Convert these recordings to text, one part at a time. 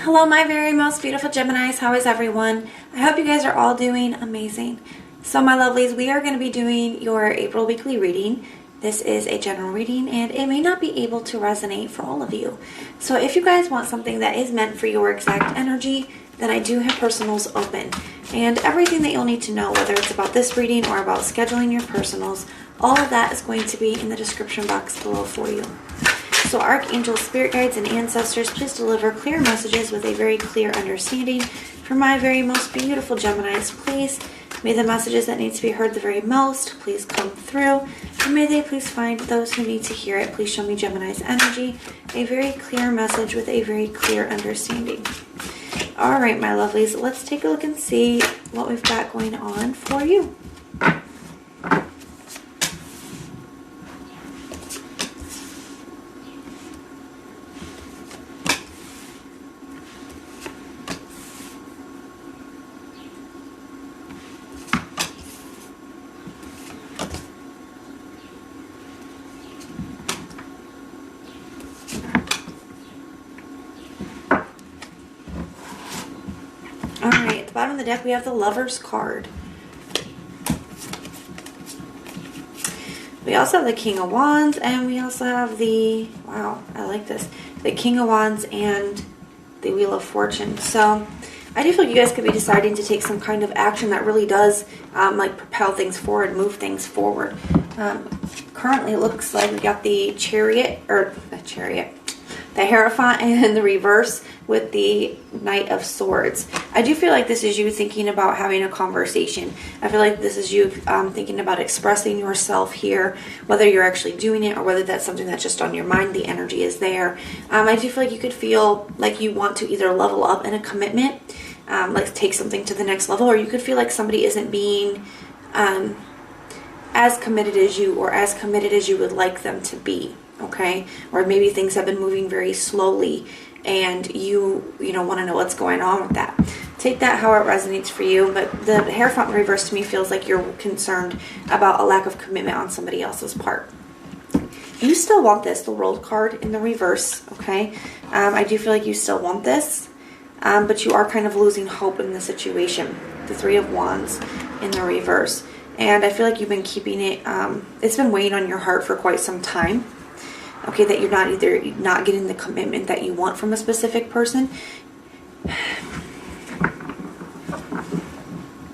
Hello, my very most beautiful Geminis. How is everyone? I hope you guys are all doing amazing. So my lovelies, we are going to be doing your April weekly reading. This is a general reading and it may not be able to resonate for all of you. So if you guys want something that is meant for your exact energy, then I do have personals open. And everything that you'll need to know, whether it's about this reading or about scheduling your personals, all of that is going to be in the description box below for you. So archangels, spirit guides, and ancestors, please deliver clear messages with a very clear understanding for my very most beautiful Geminis. Please, may the messages that need to be heard the very most, please come through. And may they please find those who need to hear it. Please show me Gemini's energy, a very clear message with a very clear understanding. All right, my lovelies, let's take a look and see what we've got going on for you. Alright, at the bottom of the deck we have the Lover's card. We also have the King of Wands, and we also have the, wow, I like this, the King of Wands and the Wheel of Fortune. So I do feel like you guys could be deciding to take some kind of action that really does like propel things forward, move things forward. Currently it looks like we got the Chariot, or the Chariot, the Hierophant in the reverse with the Knight of Swords. I do feel like this is you thinking about having a conversation. I feel like this is you thinking about expressing yourself here, whether you're actually doing it or whether that's something that's just on your mind. The energy is there. I do feel like you could feel like you want to either level up in a commitment, like take something to the next level, or you could feel like somebody isn't being as committed as you, or as committed as you would like them to be. Okay, or maybe things have been moving very slowly and you want to know what's going on with that. Take that how it resonates for you, but the Hierophant in reverse to me feels like you're concerned about a lack of commitment on somebody else's part. You still want this, the World card in the reverse, okay? I do feel like you still want this, but you are kind of losing hope in the situation. The Three of Wands in the reverse. And I feel like you've been keeping it, it's been weighing on your heart for quite some time. Okay, that you're not getting the commitment that you want from a specific person,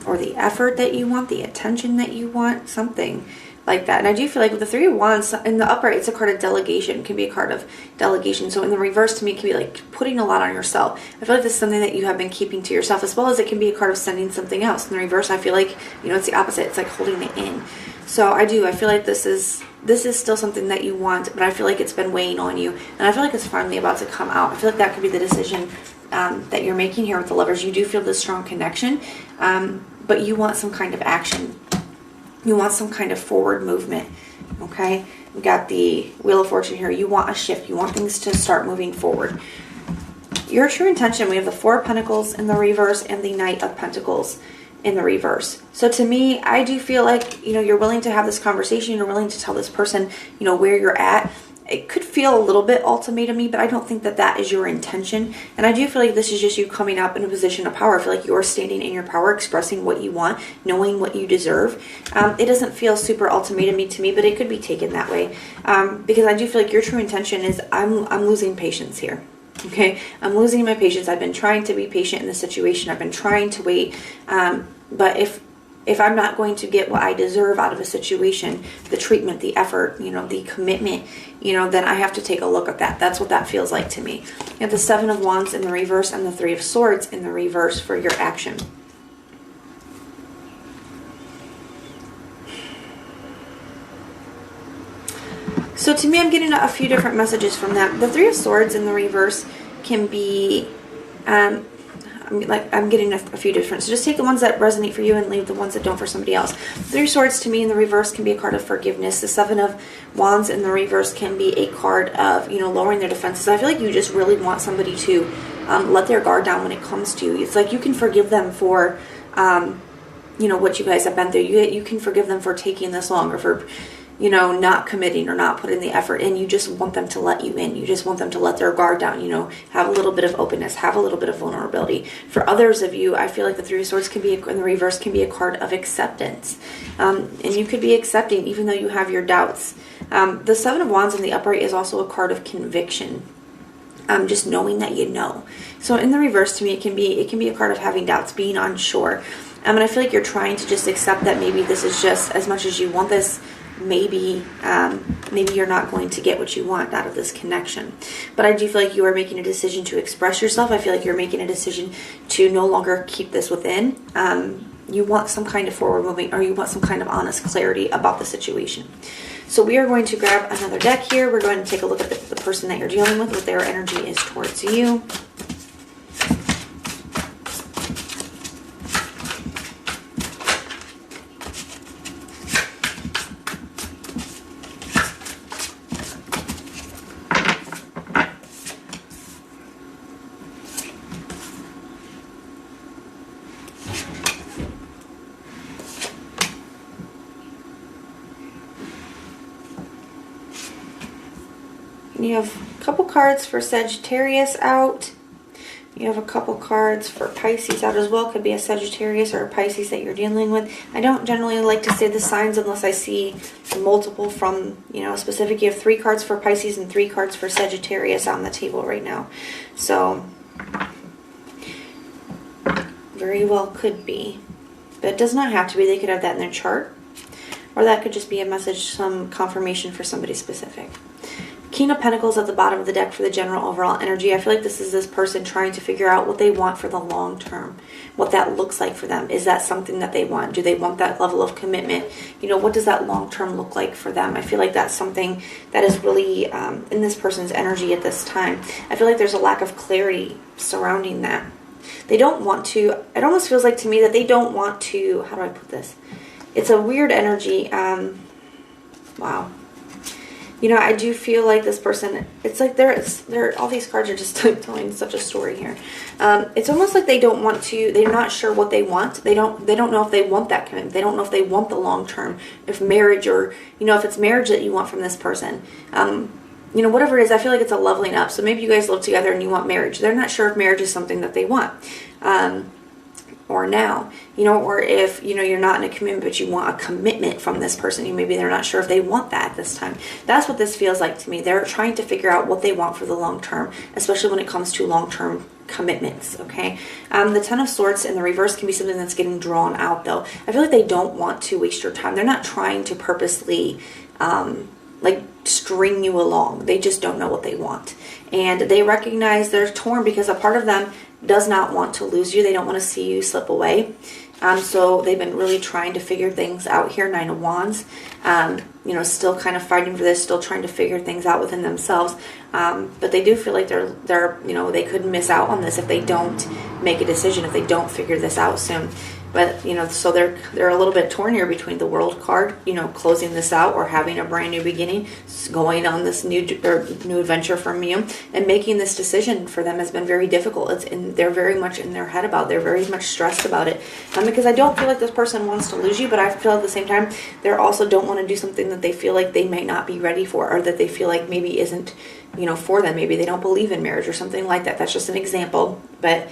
or the effort that you want, the attention that you want, something like that. And I do feel like with the Three of Wands in the upright, it's a card of delegation. It can be a card of delegation. So in the reverse, to me, it can be like putting a lot on yourself. I feel like this is something that you have been keeping to yourself, as well as it can be a card of sending something else. In the reverse, I feel like, it's the opposite. It's like holding it in. So I feel like this is still something that you want, but I feel like it's been weighing on you, and I feel like it's finally about to come out. I feel like that could be the decision that you're making here with the Lovers. You do feel this strong connection, but you want some kind of action. You want some kind of forward movement, okay? We got the Wheel of Fortune here. You want a shift. You want things to start moving forward. Your true intention, we have the Four of Pentacles in the reverse and the Knight of Pentacles in the reverse. So to me, I do feel like, you're willing to have this conversation. You're willing to tell this person, where you're at. It could feel a little bit ultimatum-y, but I don't think that that is your intention. And I do feel like this is just you coming up in a position of power. I feel like you're standing in your power, expressing what you want, knowing what you deserve. It doesn't feel super ultimatum-y to me, but it could be taken that way. Because I do feel like your true intention is, I'm losing patience here. Okay, I'm losing my patience. I've been trying to be patient in this situation. I've been trying to wait. But if I'm not going to get what I deserve out of a situation, the treatment, the effort, the commitment, then I have to take a look at that. That's what that feels like to me. You have the Seven of Wands in the reverse and the Three of Swords in the reverse for your action. So to me, I'm getting a few different messages from that. The Three of Swords in the reverse can be, I'm getting a few different. So just take the ones that resonate for you and leave the ones that don't for somebody else. Three of Swords to me in the reverse can be a card of forgiveness. The Seven of Wands in the reverse can be a card of, lowering their defenses. I feel like you just really want somebody to let their guard down when it comes to you. It's like you can forgive them for, what you guys have been through. You can forgive them for taking this long, or for you know, not committing or not putting the effort in. You just want them to let you in. You just want them to let their guard down, you know, have a little bit of openness, have a little bit of vulnerability. For others of you, I feel like the Three of Swords can be, in the reverse, can be a card of acceptance. And you could be accepting even though you have your doubts. The Seven of Wands in the upright is also a card of conviction. Just knowing that you know. So in the reverse, to me, it can be a card of having doubts, being unsure. And I feel like you're trying to just accept that maybe this is just, as much as you want this, maybe you're not going to get what you want out of this connection. But I do feel like you are making a decision to express yourself. I feel like you're making a decision to no longer keep this within. You want some kind of forward moving, or you want some kind of honest clarity about the situation. So we are going to grab another deck here. We're going to take a look at the person that you're dealing with, what their energy is towards you. You have a couple cards for Sagittarius out. You have a couple cards for Pisces out as well. Could be a Sagittarius or a Pisces that you're dealing with. I don't generally like to say the signs unless I see multiple from, you know, specific. You have 3 cards for Pisces and 3 cards for Sagittarius on the table right now. So, very well could be. But it does not have to be. They could have that in their chart. Or that could just be a message, some confirmation for somebody specific. King of Pentacles at the bottom of the deck for the general overall energy. I feel like this is this person trying to figure out what they want for the long term, what that looks like for them. Is that something that they want? Do they want that level of commitment? You know, what does that long term look like for them? I feel like that's something that is really in this person's energy at this time. I feel like there's a lack of clarity surrounding that. They don't want to, it almost feels like to me that they don't want to, how do I put this? It's a weird energy. Wow. You know, I do feel like this person, it's like they're all these cards are just telling such a story here. It's almost like they don't want to, they're not sure what they want. They don't know if they want that commitment. They don't know if they want the long term, if marriage, or, you know, if it's marriage that you want from this person. You know, whatever it is, I feel like it's a leveling up. So maybe you guys live together and you want marriage. They're not sure if marriage is something that they want. Or now, you know, or if, you know, you're not in a commitment, but you want a commitment from this person. Maybe they're not sure if they want that at this time. That's what this feels like to me. They're trying to figure out what they want for the long term, especially when it comes to long-term commitments, okay? The Ten of Swords in the reverse can be something that's getting drawn out, though. I feel like they don't want to waste your time. They're not trying to purposely, like, string you along. They just don't know what they want. And they recognize they're torn because a part of them does not want to lose you. They don't want to see you slip away. So they've been really trying to figure things out here. 9 of Wands. You know, still kind of fighting for this, still trying to figure things out within themselves. But they do feel like they're, you know, they could miss out on this if they don't make a decision, if they don't figure this out soon. But, you know, so they're a little bit torn here between the World card, you know, closing this out or having a brand new beginning, going on this new adventure from you, and making this decision for them has been very difficult. They're very much in their head about it. They're very much stressed about it. Because I don't feel like this person wants to lose you, but I feel at the same time, they also don't want to do something that they feel like they might not be ready for, or that they feel like maybe isn't, you know, for them. Maybe they don't believe in marriage or something like that. That's just an example. But,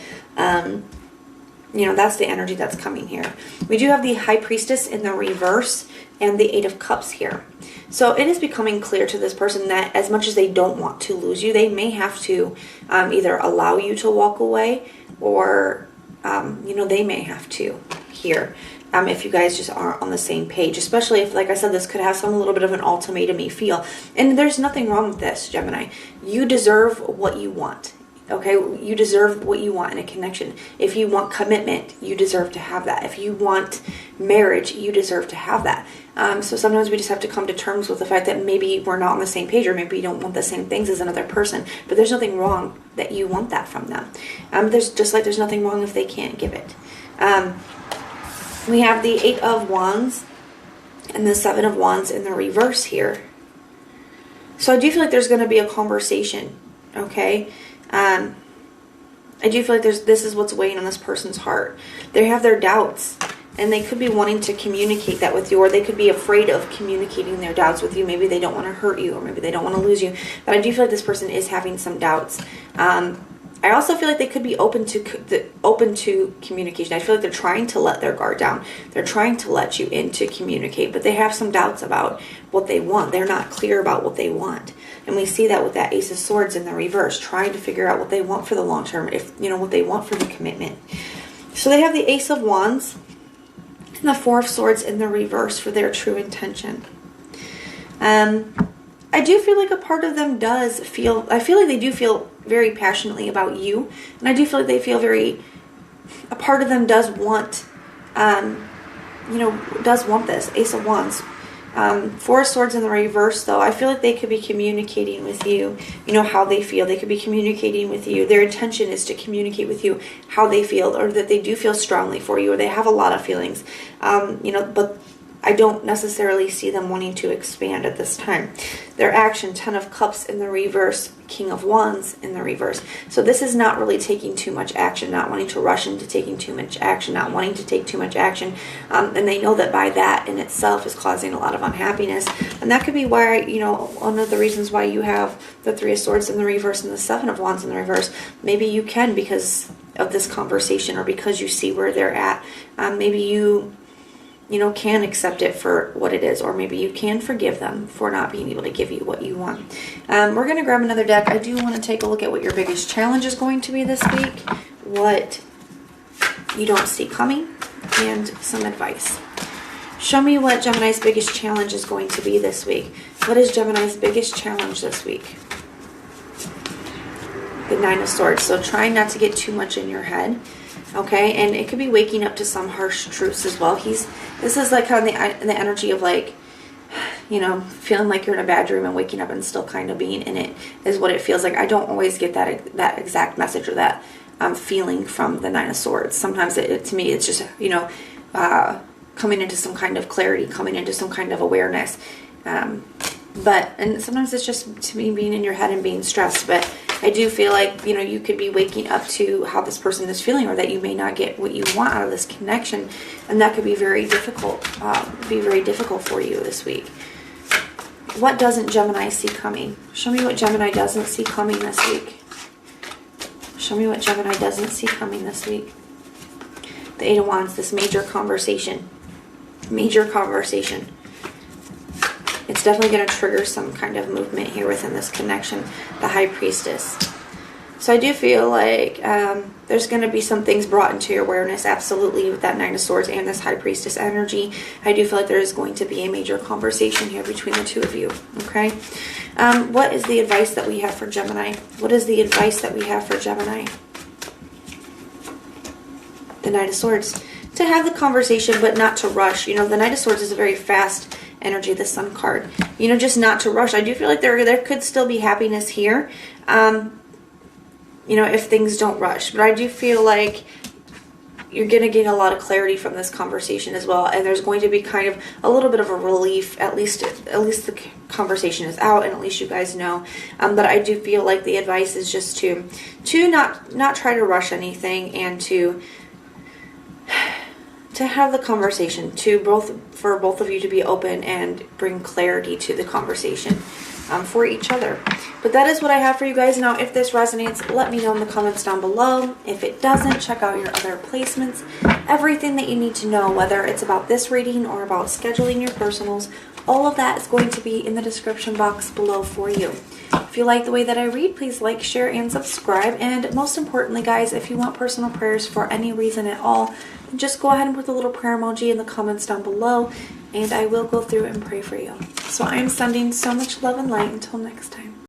you know, that's the energy that's coming here. We do have the High Priestess in the reverse and the 8 of Cups here. So it is becoming clear to this person that as much as they don't want to lose you, they may have to either allow you to walk away, or, you know, they may have to here. If you guys just aren't on the same page, especially if, like I said, this could have some little bit of an ultimatum-y feel. And there's nothing wrong with this, Gemini. You deserve what you want. Okay, you deserve what you want in a connection. If you want commitment, you deserve to have that. If you want marriage, you deserve to have that. So sometimes we just have to come to terms with the fact that maybe we're not on the same page, or maybe you don't want the same things as another person. But there's nothing wrong that you want that from them. There's nothing wrong if they can't give it. We have the 8 of Wands and the 7 of Wands in the reverse here. So I do feel like there's going to be a conversation, okay? I do feel like this is what's weighing on this person's heart. They have their doubts. And they could be wanting to communicate that with you, or they could be afraid of communicating their doubts with you. Maybe they don't want to hurt you, or maybe they don't want to lose you. But I do feel like this person is having some doubts. I also feel like they could be open to communication. I feel like they're trying to let their guard down. They're trying to let you in to communicate, but they have some doubts about what they want. They're not clear about what they want. And we see that with that Ace of Swords in the reverse, trying to figure out what they want for the long term, if you know what they want for the commitment. So they have the Ace of Wands and the Four of Swords in the reverse for their true intention. I do feel like a part of them does feel, I feel like they do feel very passionately about you. And I do feel like they feel a part of them does want, does want this, Ace of Wands. Four of Swords in the reverse, though, I feel like they could be communicating with you, how they feel. They could be communicating with you. Their intention is to communicate with you how they feel, or that they do feel strongly for you, or they have a lot of feelings, but I don't necessarily see them wanting to expand at this time. Their action, Ten of Cups in the reverse, King of Wands in the reverse. So this is not really taking too much action, not wanting to rush into taking too much action, not wanting to take too much action. And they know that by that in itself is causing a lot of unhappiness. And that could be why, one of the reasons why you have the Three of Swords in the reverse and the Seven of Wands in the reverse. Maybe you can, because of this conversation, or because you see where they're at. Maybe you can accept it for what it is, or maybe you can forgive them for not being able to give you what you want. We're going to grab another deck. I do want to take a look at what your biggest challenge is going to be this week, what you don't see coming, and some advice. Show me what Gemini's biggest challenge is going to be this week. What is Gemini's biggest challenge this week? The Nine of Swords. So try not to get too much in your head. Okay, and it could be waking up to some harsh truths as well. This is like kind of the energy of like, feeling like you're in a bad dream and waking up and still kind of being in it is what it feels like. I don't always get that exact message or that feeling from the Nine of Swords. Sometimes to me, it's just, coming into some kind of clarity, coming into some kind of awareness. And sometimes it's just to me being in your head and being stressed. But I do feel like, you could be waking up to how this person is feeling, or that you may not get what you want out of this connection. And that could be very difficult, for you this week. What doesn't Gemini see coming? Show me what Gemini doesn't see coming this week. Show me what Gemini doesn't see coming this week. The Eight of Wands, this major conversation. Major conversation. It's definitely going to trigger some kind of movement here within this connection. The High Priestess. So I do feel like there's going to be some things brought into your awareness, absolutely, with that Nine of Swords and this High Priestess energy. I do feel like there is going to be a major conversation here between the two of you, okay? What is the advice that we have for Gemini? What is the advice that we have for Gemini? The Knight of Swords. To have the conversation, but not to rush. The Knight of Swords is a very fast energy, the Sun card. Just not to rush. I do feel like there could still be happiness here, if things don't rush. But I do feel like you're going to get a lot of clarity from this conversation as well, and there's going to be kind of a little bit of a relief. At least the conversation is out, and at least you guys know. But I do feel like the advice is just to not try to rush anything, and to have the conversation, for both of you to be open and bring clarity to the conversation for each other. But that is what I have for you guys. Now, if this resonates, let me know in the comments down below. If it doesn't, check out your other placements. Everything that you need to know, whether it's about this reading or about scheduling your personals, all of that is going to be in the description box below for you. If you like the way that I read, please like, share, and subscribe. And most importantly, guys, if you want personal prayers for any reason at all, just go ahead and put the little prayer emoji in the comments down below, and I will go through and pray for you. So I am sending so much love and light. Until next time.